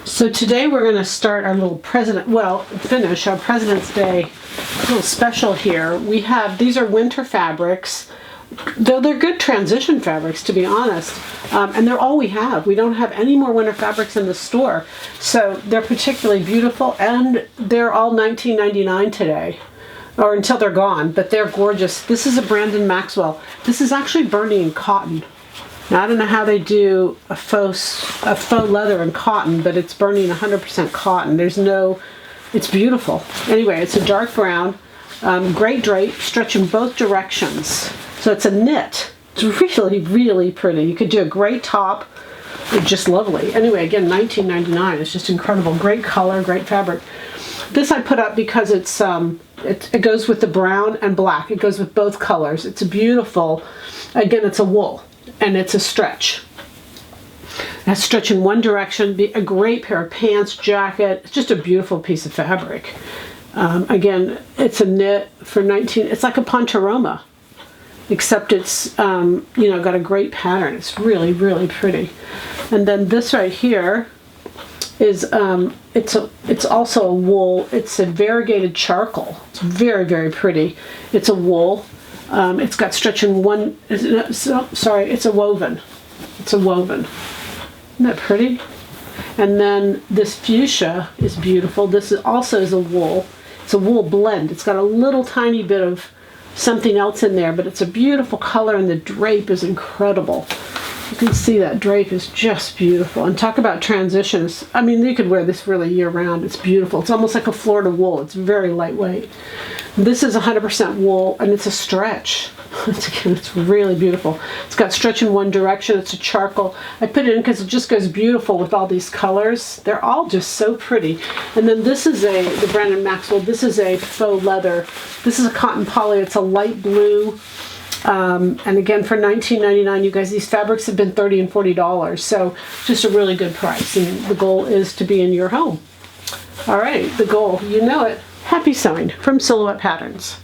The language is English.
So today we're going to start our little finish our President's Day little special here. We have, these are winter fabrics, though they're good transition fabrics, to be honest, and they're all we have. We don't have any more winter fabrics in the store, so they're particularly beautiful, and they're all $19.99 today, or until they're gone, but they're gorgeous. This is a Brandon Maxwell. This is actually burning cotton. Now, I don't know how they do a faux leather and cotton, but it's burning 100% cotton. It's beautiful. Anyway, it's a dark brown, great drape, stretching both directions. So it's a knit. It's really, really pretty. You could do a great top. It's just lovely. Anyway, again, $19.99. It's just incredible. Great color, great fabric. This I put up because it goes with the brown and black. It goes with both colors. It's beautiful. Again, it's a wool. And it's a stretch. That stretch in one direction, be a great pair of pants, jacket. It's just a beautiful piece of fabric. Again, it's a knit for it's like a Pontoroma, except it's got a great pattern. It's really, really pretty. And then this right here is it's also a wool. It's a variegated charcoal. It's very, very pretty. It's a wool. It's got stretch in one, it's a woven. It's a woven. Isn't that pretty? And then this fuchsia is beautiful. This also is a wool. It's a wool blend. It's got a little tiny bit of something else in there, but it's a beautiful color, and the drape is incredible. You can see that drape is just beautiful. And talk about transitions. I mean, you could wear this really year round. It's beautiful. It's almost like a Florida wool. It's very lightweight. This is 100% wool, and it's a stretch. It's really beautiful. It's got stretch in one direction. It's a charcoal. I put it in because it just goes beautiful with all these colors. They're all just so pretty. And then this is the Brandon Maxwell. This is a faux leather. This is a cotton poly. It's a light blue. And again, for $19.99, you guys, these fabrics have been $30 and $40. So just a really good price. And the goal is to be in your home. All right, the goal, you know it. Happy sewing from Silhouette Patterns.